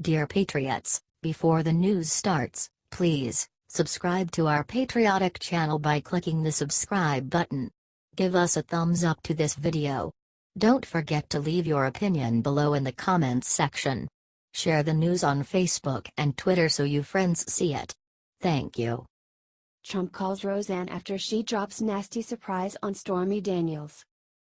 Dear Patriots, before the news starts, please subscribe to our patriotic channel by clicking the subscribe button. Give us a thumbs up to this video. Don't forget to leave your opinion below in the comments section. Share the news on Facebook and Twitter so you friends see it. Thank you. Trump calls Roseanne after she drops nasty surprise on Stormy Daniels.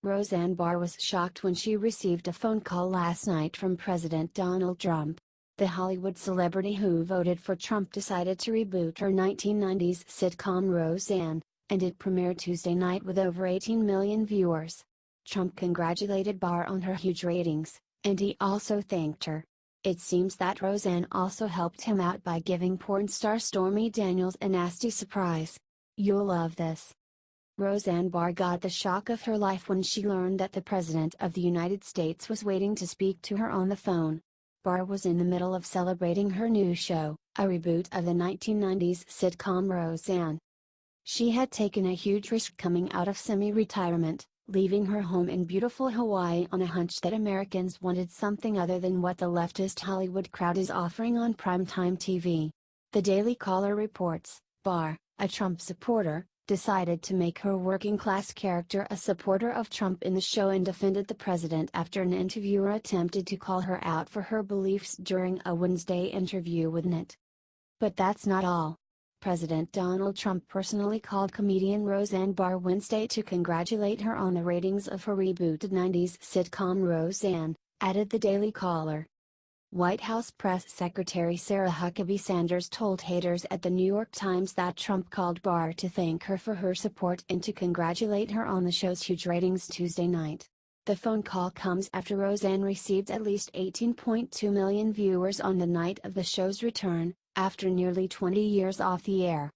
Roseanne Barr was shocked when she received a phone call last night from President Donald Trump. The Hollywood celebrity who voted for Trump decided to reboot her 1990s sitcom Roseanne, and it premiered Tuesday night with over 18 million viewers. Trump congratulated Barr on her huge ratings, and he also thanked her. It seems that Roseanne also helped him out by giving porn star Stormy Daniels a nasty surprise. You'll love this. Roseanne Barr got the shock of her life when she learned that the President of the United States was waiting to speak to her on the phone. Barr was in the middle of celebrating her new show, a reboot of the 1990s sitcom Roseanne. She had taken a huge risk coming out of semi-retirement, leaving her home in beautiful Hawaii on a hunch that Americans wanted something other than what the leftist Hollywood crowd is offering on primetime TV. The Daily Caller reports, Barr, a Trump supporter, decided to make her working-class character a supporter of Trump in the show and defended the president after an interviewer attempted to call her out for her beliefs during a Wednesday interview with Net. But that's not all. President Donald Trump personally called comedian Roseanne Barr Wednesday to congratulate her on the ratings of her rebooted 90s sitcom Roseanne, added the Daily Caller. White House Press Secretary Sarah Huckabee Sanders told haters at the New York Times that Trump called Barr to thank her for her support and to congratulate her on the show's huge ratings Tuesday night. The phone call comes after Roseanne received at least 18.2 million viewers on the night of the show's return, after nearly 20 years off the air.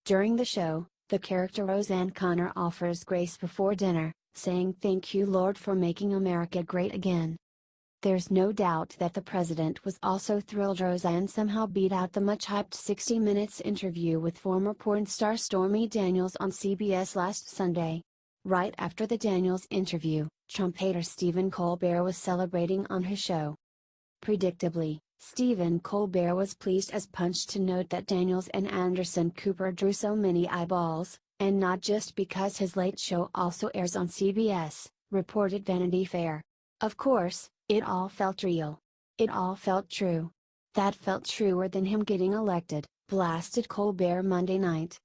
During the show, the character Roseanne Connor offers grace before dinner, saying "Thank you Lord for making America great again." There's no doubt that the president was also thrilled Roseanne somehow beat out the much-hyped 60 Minutes interview with former porn star Stormy Daniels on CBS last Sunday. Right after the Daniels interview, Trump hater Stephen Colbert was celebrating on his show. Predictably, Stephen Colbert was pleased as punch to note that Daniels and Anderson Cooper drew so many eyeballs, and not just because his late show also airs on CBS, reported Vanity Fair. Of course, it all felt real. It all felt true. That felt truer than him getting elected, blasted Colbert Monday night.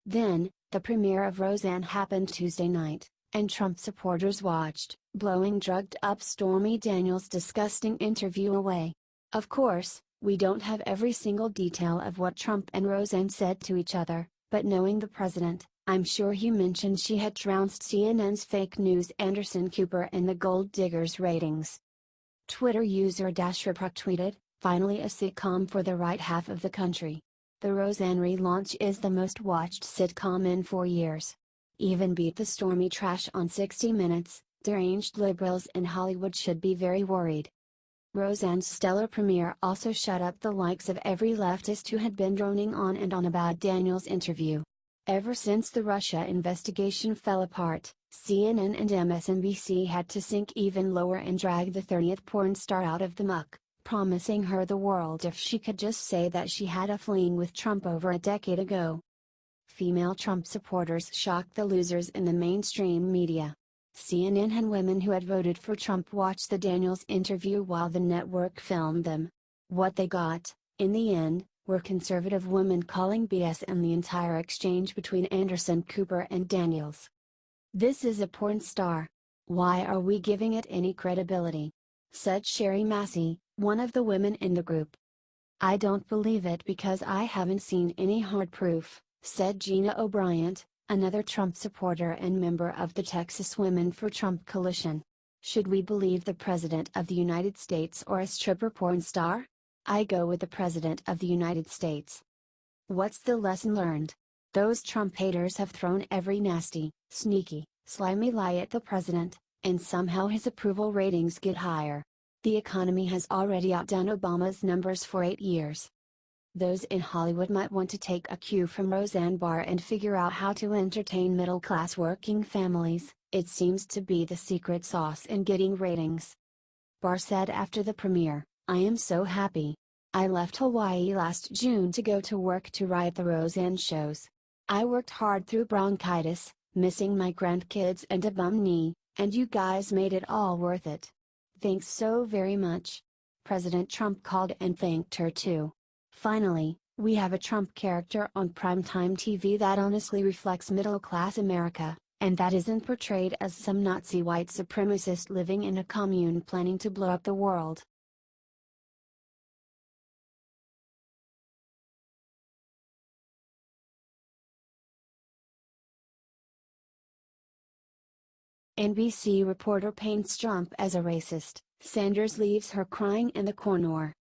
Then, the premiere of Roseanne happened Tuesday night, and Trump supporters watched, blowing drugged-up Stormy Daniels' disgusting interview away. Of course, we don't have every single detail of what Trump and Roseanne said to each other, but knowing the president, I'm sure he mentioned she had trounced CNN's fake news Anderson Cooper in the Gold Diggers ratings. Twitter user _Repro tweeted, "Finally a sitcom for the right half of the country. The Roseanne relaunch is the most watched sitcom in 4 years. Even beat the Stormy trash on 60 Minutes, deranged liberals in Hollywood should be very worried." Roseanne's stellar premiere also shut up the likes of every leftist who had been droning on and on about Daniels' interview. Ever since the Russia investigation fell apart, CNN and MSNBC had to sink even lower and drag the 30th porn star out of the muck, promising her the world if she could just say that she had a fling with Trump over a decade ago. Female Trump supporters shocked the losers in the mainstream media. CNN had women who had voted for Trump watch the Daniels interview while the network filmed them. What they got, in the end, were conservative women calling BS in the entire exchange between Anderson Cooper and Daniels. "This is a porn star. Why are we giving it any credibility?" said Sherry Massey, one of the women in the group. "I don't believe it because I haven't seen any hard proof," said Gina O'Brien, another Trump supporter and member of the Texas Women for Trump coalition. "Should we believe the President of the United States or a stripper porn star? I go with the President of the United States." What's the lesson learned? Those Trump haters have thrown every nasty, sneaky, slimy lie at the president, and somehow his approval ratings get higher. The economy has already outdone Obama's numbers for 8 years. Those in Hollywood might want to take a cue from Roseanne Barr and figure out how to entertain middle-class working families. It seems to be the secret sauce in getting ratings. Barr said after the premiere, I am so happy. I left Hawaii last June to go to work to write the Roseanne shows. I worked hard through bronchitis, missing my grandkids and a bum knee, and you guys made it all worth it. Thanks so very much. President Trump called and thanked her too. Finally, we have a Trump character on primetime TV that honestly reflects middle-class America, and that isn't portrayed as some Nazi white supremacist living in a commune planning to blow up the world. NBC reporter paints Trump as a racist, Sanders leaves her crying in the corner.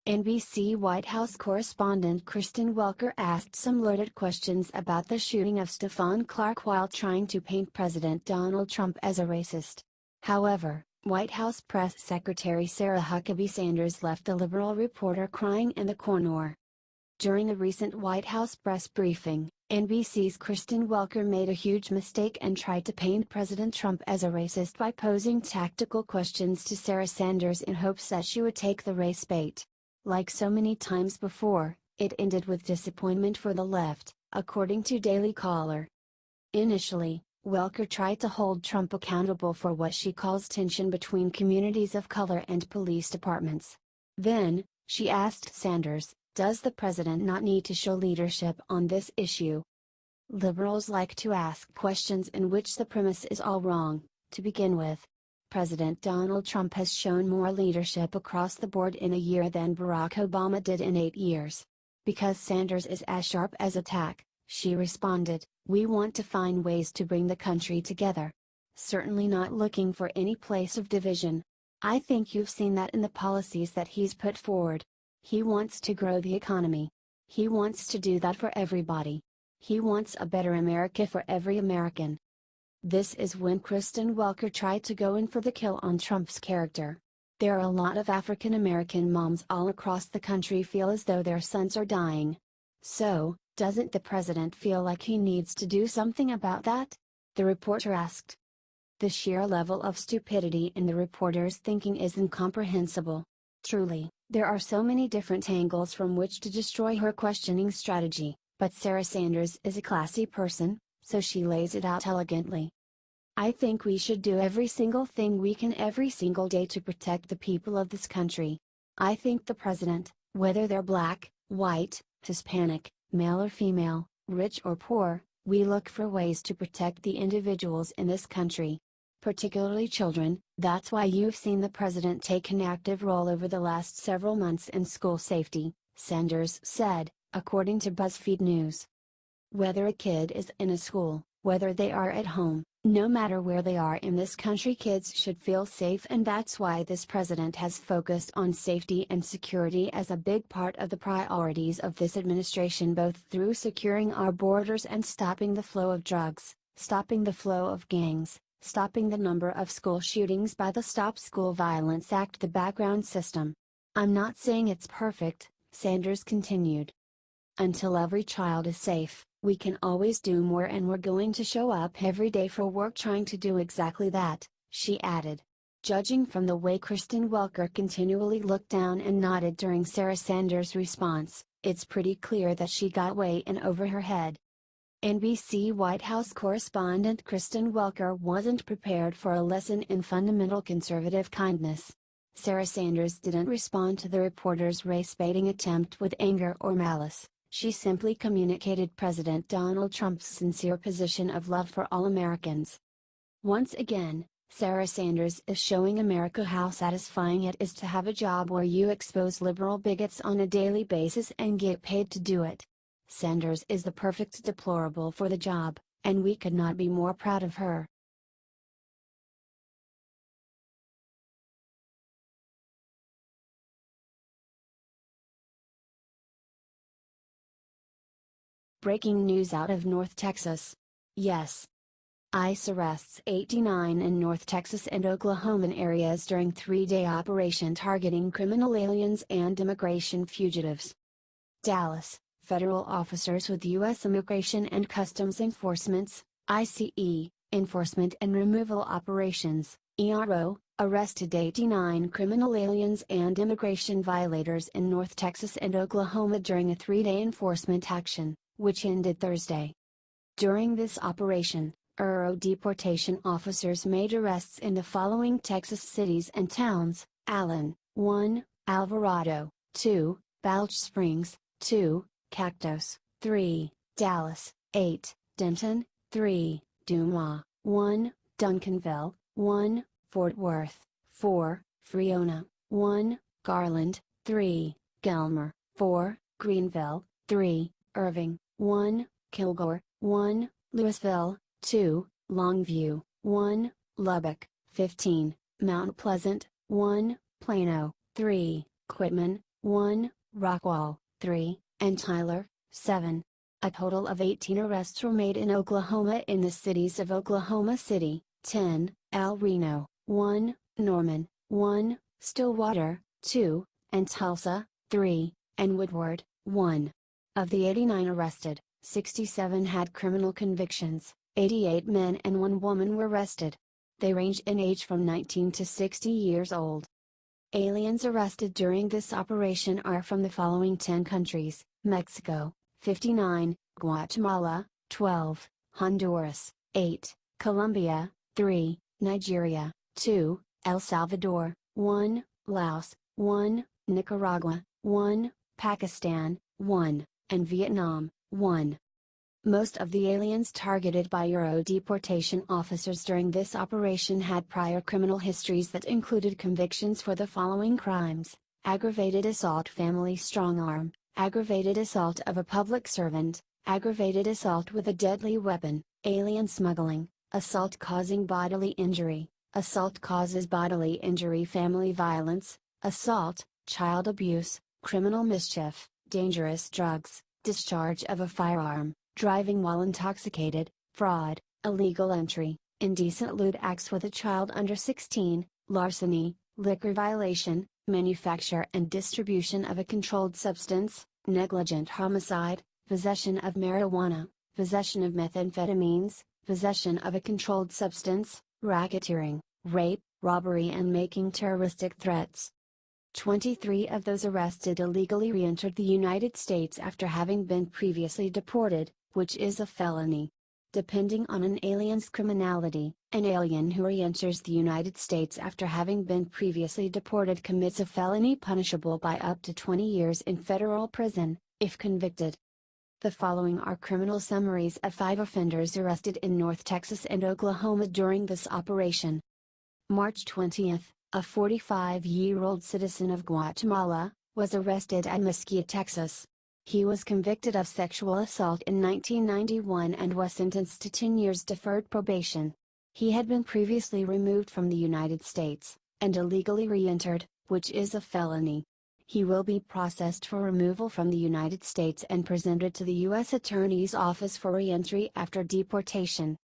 NBC White House correspondent Kristen Welker asked some loaded questions about the shooting of Stephon Clark while trying to paint President Donald Trump as a racist. However, White House Press Secretary Sarah Huckabee Sanders left the liberal reporter crying in the corner. During a recent White House press briefing, NBC's Kristen Welker made a huge mistake and tried to paint President Trump as a racist by posing tactical questions to Sarah Sanders in hopes that she would take the race bait. Like so many times before, it ended with disappointment for the left, according to Daily Caller. Initially, Welker tried to hold Trump accountable for what she calls tension between communities of color and police departments. Then, she asked Sanders, does the president not need to show leadership on this issue? Liberals like to ask questions in which the premise is all wrong, to begin with. President Donald Trump has shown more leadership across the board in a year than Barack Obama did in 8 years. Because Sanders is as sharp as a tack, she responded, we want to find ways to bring the country together. Certainly not looking for any place of division. I think you've seen that in the policies that he's put forward. He wants to grow the economy. He wants to do that for everybody. He wants a better America for every American. This is when Kristen Welker tried to go in for the kill on Trump's character. There are a lot of African American moms all across the country feel as though their sons are dying. So, doesn't the president feel like he needs to do something about that? The reporter asked. The sheer level of stupidity in the reporter's thinking is incomprehensible. Truly, there are so many different angles from which to destroy her questioning strategy, but Sarah Sanders is a classy person, so she lays it out elegantly. I think we should do every single thing we can every single day to protect the people of this country. I think the president, whether they're black, white, Hispanic, male or female, rich or poor, we look for ways to protect the individuals in this country. Particularly children, that's why you've seen the president take an active role over the last several months in school safety, Sanders said, according to BuzzFeed News. Whether a kid is in a school, whether they are at home, no matter where they are in this country, kids should feel safe, and that's why this president has focused on safety and security as a big part of the priorities of this administration, both through securing our borders and stopping the flow of drugs, stopping the flow of gangs, stopping the number of school shootings by the Stop School Violence Act, the background system. I'm not saying it's perfect, Sanders continued. Until every child is safe, we can always do more, and we're going to show up every day for work trying to do exactly that, she added. Judging from the way Kristen Welker continually looked down and nodded during Sarah Sanders' response, it's pretty clear that she got way in over her head. NBC White House correspondent Kristen Welker wasn't prepared for a lesson in fundamental conservative kindness. Sarah Sanders didn't respond to the reporter's race-baiting attempt with anger or malice. She simply communicated President Donald Trump's sincere position of love for all Americans. Once again, Sarah Sanders is showing America how satisfying it is to have a job where you expose liberal bigots on a daily basis and get paid to do it. Sanders is the perfect deplorable for the job, and we could not be more proud of her. Breaking news out of North Texas. Yes. ICE arrests 89 in North Texas and Oklahoman areas during 3-day operation targeting criminal aliens and immigration fugitives. Dallas, federal officers with U.S. Immigration and Customs Enforcement's, ICE, Enforcement and Removal Operations, ERO, arrested 89 criminal aliens and immigration violators in North Texas and Oklahoma during a 3-day enforcement action, which ended Thursday. During this operation, deportation officers made arrests in the following Texas cities and towns: Allen, 1, Alvarado, 2, Balch Springs, 2, Cactus, 3, Dallas, 8, Denton, 3, Dumas, 1, Duncanville, 1, Fort Worth, 4, Friona, 1, Garland, 3, Gilmer, 4, Greenville, 3, Irving, 1, Kilgore, 1, Louisville, 2, Longview, 1, Lubbock, 15, Mount Pleasant, 1, Plano, 3, Quitman, 1, Rockwall, 3, and Tyler, 7. A total of 18 arrests were made in Oklahoma in the cities of Oklahoma City, 10, El Reno, 1, Norman, 1, Stillwater, 2, and Tulsa, 3, and Woodward, 1. Of the 89 arrested, 67 had criminal convictions, 88 men and 1 woman were arrested. They range in age from 19 to 60 years old. Aliens arrested during this operation are from the following 10 countries: Mexico, 59, Guatemala, 12, Honduras, 8, Colombia, 3, Nigeria, 2, El Salvador, 1, Laos, 1, Nicaragua, 1, Pakistan, 1, and Vietnam, 1. Most of the aliens targeted by deportation officers during this operation had prior criminal histories that included convictions for the following crimes: aggravated assault, family strong-arm, aggravated assault of a public servant, aggravated assault with a deadly weapon, alien smuggling, assault causing bodily injury, assault causes bodily injury, family violence, assault, child abuse, criminal mischief, dangerous drugs, discharge of a firearm, driving while intoxicated, fraud, illegal entry, indecent lewd acts with a child under 16, larceny, liquor violation, manufacture and distribution of a controlled substance, negligent homicide, possession of marijuana, possession of methamphetamines, possession of a controlled substance, racketeering, rape, robbery and making terroristic threats. 23 of those arrested illegally re-entered the United States after having been previously deported, which is a felony. Depending on an alien's criminality, an alien who re-enters the United States after having been previously deported commits a felony punishable by up to 20 years in federal prison, if convicted. The following are criminal summaries of 5 offenders arrested in North Texas and Oklahoma during this operation. March 20, a 45-year-old citizen of Guatemala, was arrested at Mesquite, Texas. He was convicted of sexual assault in 1991 and was sentenced to 10 years deferred probation. He had been previously removed from the United States, and illegally re-entered, which is a felony. He will be processed for removal from the United States and presented to the U.S. Attorney's Office for re-entry after deportation.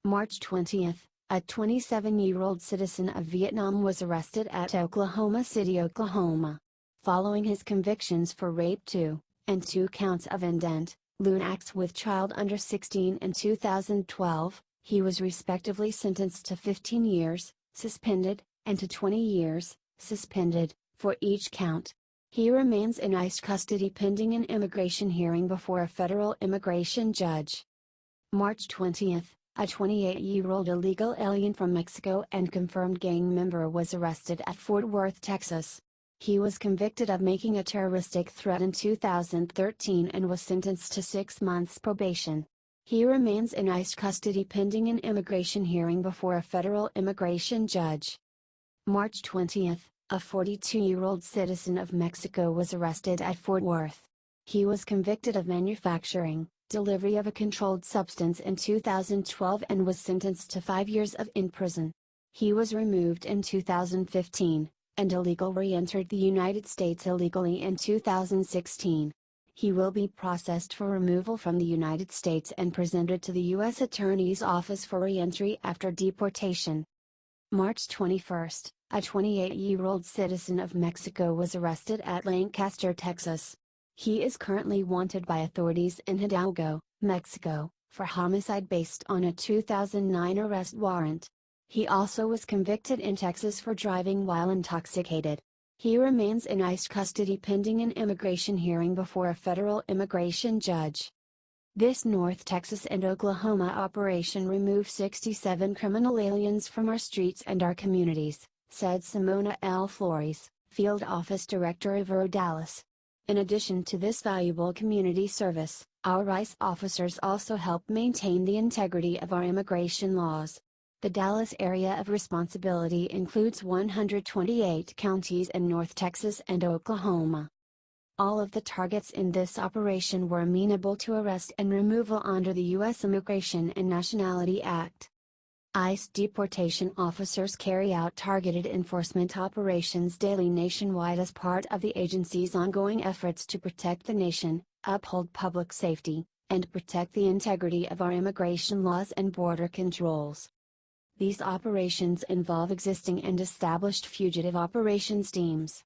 March 20, a 27-year-old citizen of Vietnam was arrested at Oklahoma City, Oklahoma. Following his convictions for rape 2, and 2 counts of indent, lewd acts with child under 16 in 2012, he was respectively sentenced to 15 years, suspended, and to 20 years, suspended, for each count. He remains in ICE custody pending an immigration hearing before a federal immigration judge. March 20, a 28-year-old illegal alien from Mexico and confirmed gang member was arrested at Fort Worth, Texas. He was convicted of making a terroristic threat in 2013 and was sentenced to 6 months probation. He remains in ICE custody pending an immigration hearing before a federal immigration judge. March 20, a 42-year-old citizen of Mexico was arrested at Fort Worth. He was convicted of manufacturing, delivery of a controlled substance in 2012 and was sentenced to 5 years in prison. He was removed in 2015, and illegally re-entered the United States illegally in 2016. He will be processed for removal from the United States and presented to the U.S. Attorney's Office for re-entry after deportation. March 21, a 28-year-old citizen of Mexico was arrested at Lancaster, Texas. He is currently wanted by authorities in Hidalgo, Mexico, for homicide based on a 2009 arrest warrant. He also was convicted in Texas for driving while intoxicated. He remains in ICE custody pending an immigration hearing before a federal immigration judge. This North Texas and Oklahoma operation removed 67 criminal aliens from our streets and our communities, said Simona L. Flores, Field Office Director of Dallas. In addition to this valuable community service, our ICE officers also help maintain the integrity of our immigration laws. The Dallas area of responsibility includes 128 counties in North Texas and Oklahoma. All of the targets in this operation were amenable to arrest and removal under the U.S. Immigration and Nationality Act. ICE deportation officers carry out targeted enforcement operations daily nationwide as part of the agency's ongoing efforts to protect the nation, uphold public safety, and protect the integrity of our immigration laws and border controls. These operations involve existing and established fugitive operations teams.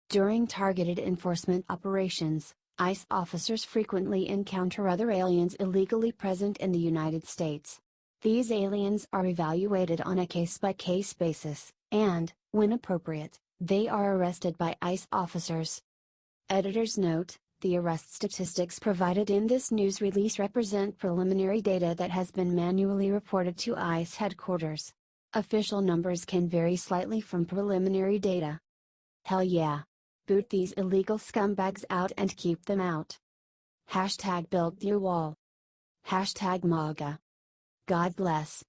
During targeted enforcement operations, ICE officers frequently encounter other aliens illegally present in the United States. These aliens are evaluated on a case-by-case basis, and, when appropriate, they are arrested by ICE officers. Editor's note: the arrest statistics provided in this news release represent preliminary data that has been manually reported to ICE headquarters. Official numbers can vary slightly from preliminary data. Hell yeah! Boot these illegal scumbags out and keep them out. #BuildYourWall. #MAGA. God bless.